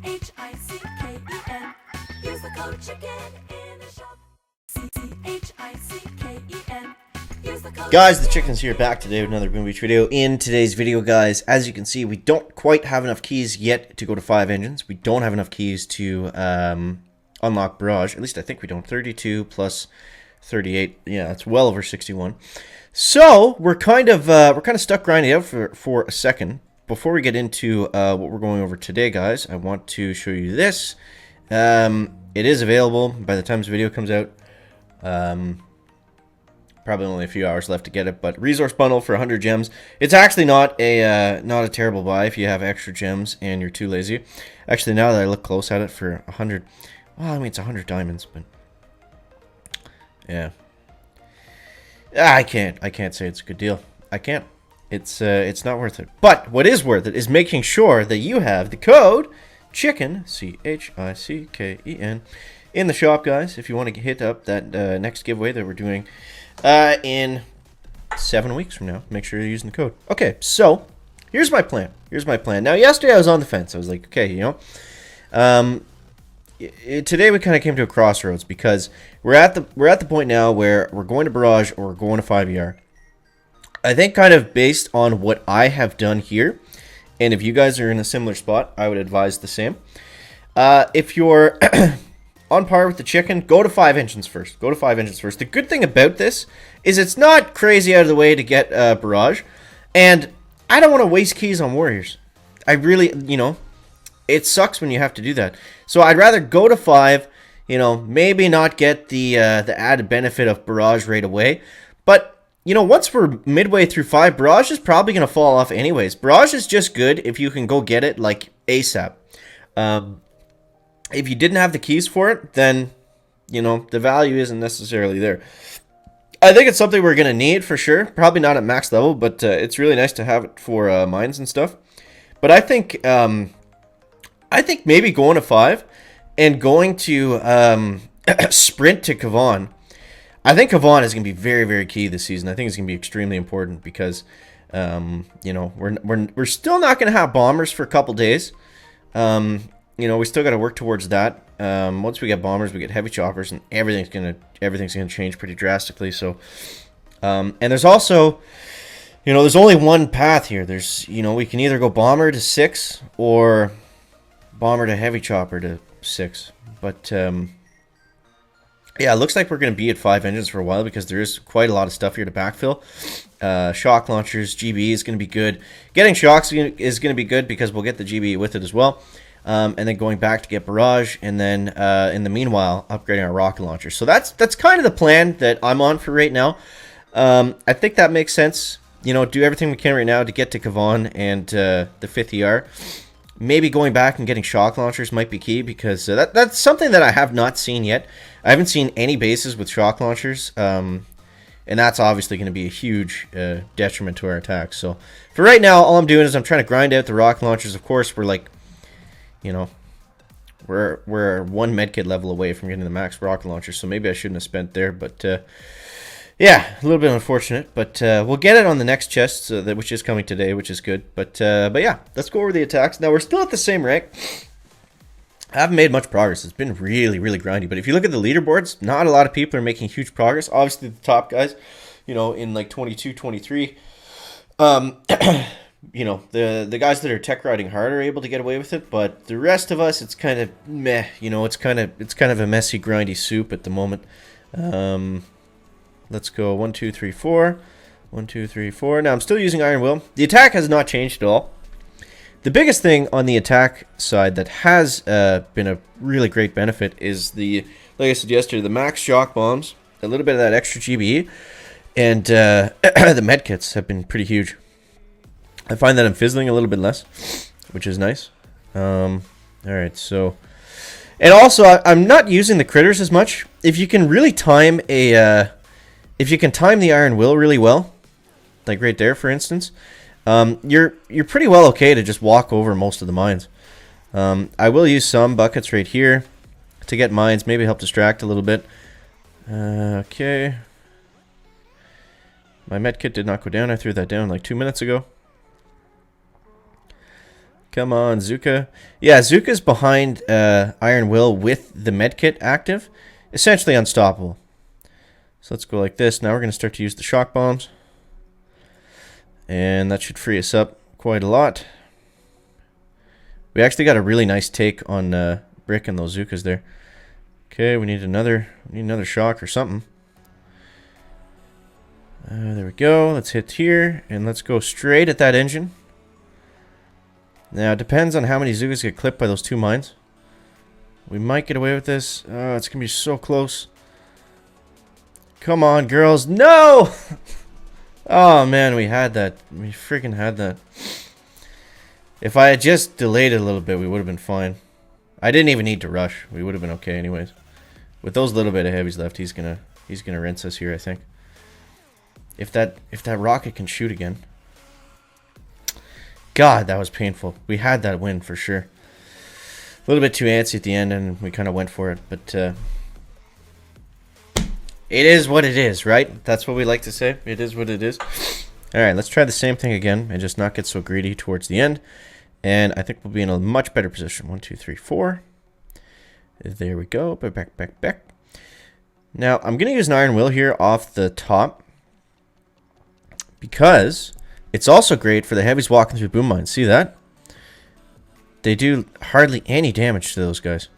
CHICKEN. Use the code CHICKEN in the shop. CHICKEN. Use the code Guys, the Chicken's here back today with another Boom Beach video. In today's video, guys, as you can see, we don't quite have enough keys yet to go to 5 engines. We don't have enough keys to unlock Barrage. At least I think we don't. 32 plus 38. Yeah, it's well over 61. So we're kind of stuck grinding out for a second. Before we get into what we're going over today, guys, I want to show you this. It is available by the time this video comes out. Probably only a few hours left to get it, but resource bundle for 100 gems. It's actually not a terrible buy if you have extra gems and you're too lazy. Actually, now that I look close at it, for 100, well, I mean it's 100 diamonds, but yeah, I can't say it's a good deal. I can't. It's not worth it. But what is worth it is making sure that you have the code CHICKEN, CHICKEN, in the shop, guys. If you want to hit up that next giveaway that we're doing in 7 weeks from now, make sure you're using the code. Okay, so here's my plan. Now, yesterday I was on the fence. I was like, okay, you know, today we kind of came to a crossroads because we're at the point now where we're going to Barrage or we're going to 5ER. I think kind of based on what I have done here, and if you guys are in a similar spot, I would advise the same. If you're on par with the Chicken, go to 5 engines first. The good thing about this is it's not crazy out of the way to get Barrage, and I don't want to waste keys on Warriors. I really, you know, it sucks when you have to do that. So I'd rather go to 5, you know, maybe not get the added benefit of Barrage right away, but you know, once we're midway through 5, Barrage is probably going to fall off anyways. Barrage is just good if you can go get it, like, ASAP. If you didn't have the keys for it, then, you know, the value isn't necessarily there. I think it's something we're going to need for sure. Probably not at max level, but it's really nice to have it for mines and stuff. But I think maybe going to 5 and going to sprint to Kavan. I think Kavan is going to be very, very key this season. I think it's going to be extremely important because, you know, we're still not going to have bombers for a couple days. You know, we still got to work towards that. Once we get bombers, we get heavy choppers, and everything's gonna change pretty drastically. So, and there's also, you know, there's only one path here. There's, you know, we can either go bomber to 6 or bomber to heavy chopper to 6. But yeah, it looks like we're going to be at 5 engines for a while because there is quite a lot of stuff here to backfill. Shock launchers, GB is going to be good. Getting shocks is going to be good because we'll get the GB with it as well. And then going back to get Barrage, and then in the meanwhile, upgrading our rocket launcher. So that's kind of the plan that I'm on for right now. I think that makes sense. You know, do everything we can right now to get to Kavan and the 5th ER. Maybe going back and getting shock launchers might be key because that's something that I have not seen yet. I haven't seen any bases with shock launchers, and that's obviously going to be a huge detriment to our attacks. So for right now, all I'm doing is I'm trying to grind out the rocket launchers. Of course, we're like, you know, we're 1 medkit level away from getting the max rocket launcher, so maybe I shouldn't have spent there. But yeah, a little bit unfortunate, but we'll get it on the next chest, which is coming today, which is good. But yeah, let's go over the attacks. Now, we're still at the same rank. I haven't made much progress. It's been really, really grindy. But if you look at the leaderboards, not a lot of people are making huge progress. Obviously, the top guys, you know, in like 22, 23, you know, the guys that are tech riding hard are able to get away with it. But the rest of us, it's kind of meh. You know, it's kind of a messy, grindy soup at the moment. Let's go 1, 2, 3, 4. 1, 2, 3, 4. Now, I'm still using Iron Will. The attack has not changed at all. The biggest thing on the attack side that has been a really great benefit is like I said yesterday, the max shock bombs, a little bit of that extra GBE, and the medkits have been pretty huge. I find that I'm fizzling a little bit less, which is nice. Alright, so... And also, I'm not using the critters as much. If you can really time if you can time the Iron Will really well, like right there, for instance, you're pretty well okay to just walk over most of the mines. I will use some buckets right here to get mines, maybe help distract a little bit. Okay. My medkit did not go down. I threw that down like 2 minutes ago. Come on, Zuka. Yeah, Zuka's behind Iron Will with the medkit active. Essentially unstoppable. So let's go like this. Now we're going to start to use the shock bombs. And that should free us up quite a lot. We actually got a really nice take on Brick and those Zukas there. Okay, we need another shock or something. There we go. Let's hit here, and let's go straight at that engine. Now, it depends on how many Zukas get clipped by those 2 mines. We might get away with this. Oh, it's going to be so close. Come on, girls. No! Oh, man, we had that. We freaking had that. If I had just delayed it a little bit, we would have been fine. I didn't even need to rush. We would have been okay anyways. With those little bit of heavies left, he's gonna rinse us here, I think. If that rocket can shoot again. God, that was painful. We had that win for sure. A little bit too antsy at the end, and we kind of went for it. But it is what it is, right? That's what we like to say. It is what it is. All right, let's try the same thing again and just not get so greedy towards the end. And I think we'll be in a much better position. 1, 2, 3, 4. There we go. Back. Now, I'm going to use an Iron Will here off the top. Because it's also great for the heavies walking through boom mines. See that? They do hardly any damage to those guys.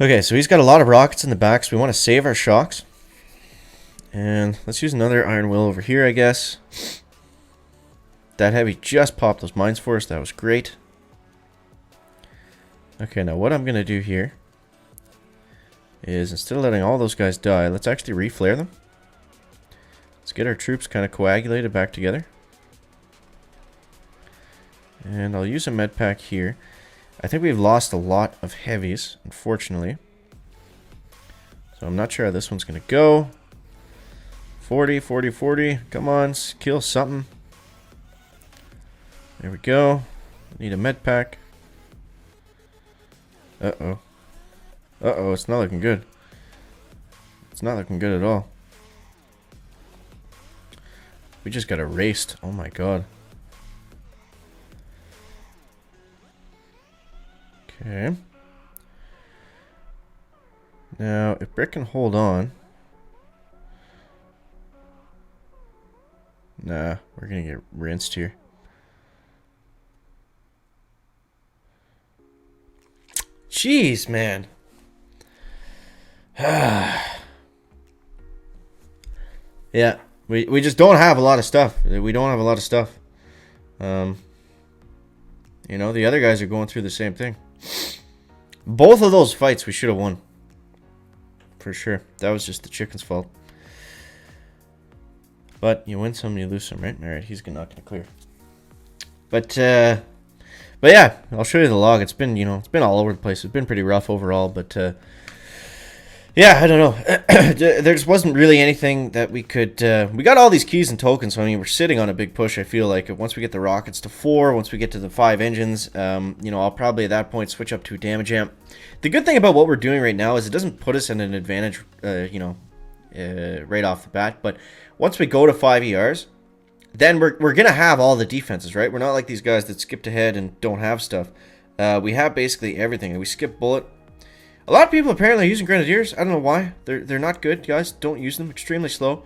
Okay, so he's got a lot of rockets in the back, so we want to save our shocks. And let's use another Iron Will over here, I guess. That heavy just popped those mines for us. That was great. Okay, now what I'm going to do here is, instead of letting all those guys die, let's actually reflare them. Let's get our troops kind of coagulated back together. And I'll use a med pack here. I think we've lost a lot of heavies, unfortunately. So I'm not sure how this one's going to go. 40, 40, 40. Come on, kill something. There we go. Need a med pack. Uh-oh. Uh-oh, it's not looking good. It's not looking good at all. We just got erased. Oh my god. Okay. Now, if Brick can hold on... Nah, we're gonna get rinsed here. Jeez, man. Yeah, we just don't have a lot of stuff. We don't have a lot of stuff. You know, the other guys are going through the same thing. Both of those fights we should have won. For sure. That was just the chicken's fault. But you win some, you lose some, right? Alright, he's not going to clear. But yeah, I'll show you the log. It's been, you know, it's been all over the place. It's been pretty rough overall, but yeah, I don't know. There just wasn't really anything that we could... we got all these keys and tokens, so I mean, we're sitting on a big push, I feel like. Once we get the rockets to 4, once we get to the 5 engines, you know, I'll probably at that point switch up to a damage amp. The good thing about what we're doing right now is it doesn't put us in an advantage, you know, right off the bat. But once we go to 5 ERs, then we're going to have all the defenses, right? We're not like these guys that skipped ahead and don't have stuff. We have basically everything. We skip bullet. A lot of people apparently are using Grenadiers. I don't know why. They're not good, guys. Don't use them. Extremely slow.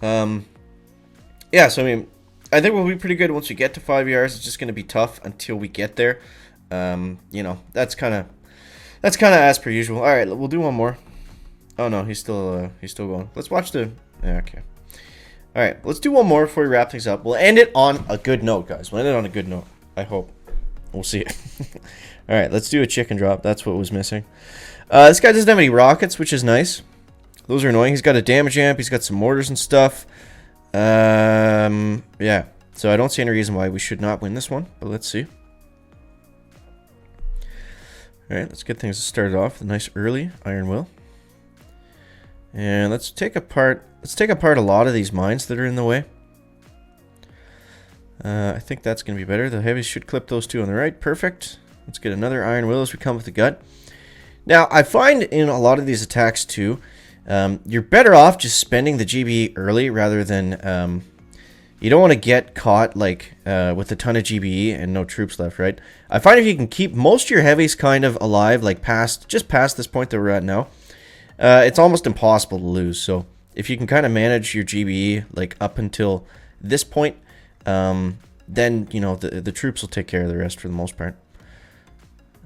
Yeah, so I mean, I think we'll be pretty good once we get to 5 ERs. It's just going to be tough until we get there. You know, that's kind of as per usual. All right, we'll do one more. Oh no, he's still going. Let's watch the... Yeah, okay. All right, let's do one more before we wrap things up. We'll end it on a good note, guys. We'll end it on a good note. I hope. We'll see. All right, let's do a chicken drop. That's what was missing. This guy doesn't have any rockets, which is nice. Those are annoying. He's got a damage amp. He's got some mortars and stuff. Yeah. So I don't see any reason why we should not win this one, but let's see. All right, let's get things started off with a nice early Iron Will. And let's take apart a lot of these mines that are in the way. I think that's going to be better. The heavies should clip those 2 on the right. Perfect. Let's get another Iron Will as we come with the gut. Now, I find in a lot of these attacks, too, you're better off just spending the GB early rather than, you don't want to get caught like with a ton of GBE and no troops left, right? I find if you can keep most of your heavies kind of alive, like just past this point that we're at now, it's almost impossible to lose. So if you can kind of manage your GBE like up until this point, then you know the troops will take care of the rest for the most part.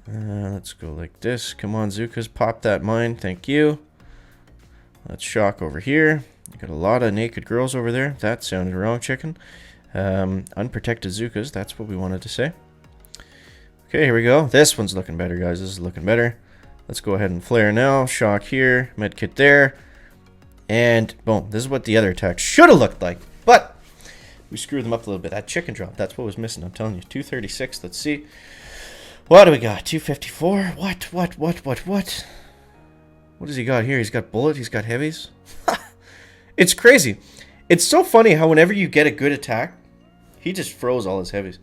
Let's go like this. Come on, Zukas, pop that mine. Thank you. Let's shock over here. You got a lot of naked girls over there. That sounded wrong, chicken. Unprotected Zukas. That's what we wanted to say. Okay, here we go. This one's looking better, guys. This is looking better. Let's go ahead and flare now. Shock here. Medkit there. And boom. This is what the other attack should have looked like. But we screwed them up a little bit. That chicken drop. That's what was missing. I'm telling you. 236. Let's see. What do we got? 254. What? What has he got here? He's got bullet. He's got heavies. It's crazy. It's so funny how whenever you get a good attack, he just froze all his heavies.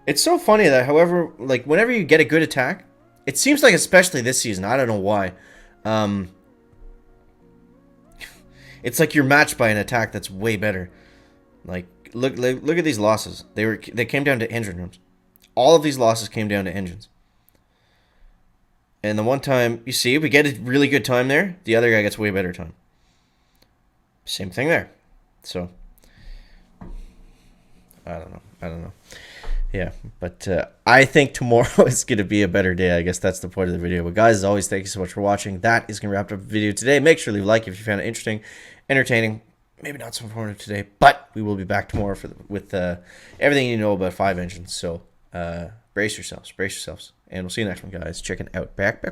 It's so funny that however, like whenever you get a good attack, it seems like especially this season, I don't know why. It's like you're matched by an attack that's way better. Like look at these losses. They came down to engine rooms. All of these losses came down to engines. And the one time, you see, we get a really good time there. The other guy gets way better time. Same thing there. So, I don't know. Yeah, but I think tomorrow is going to be a better day. I guess that's the point of the video. But guys, as always, thank you so much for watching. That is going to wrap up the video today. Make sure to leave a like if you found it interesting, entertaining, maybe not so informative today. But we will be back tomorrow with everything you know about 5 engines. So, brace yourselves. And we'll see you next one, guys. Checking out. Back.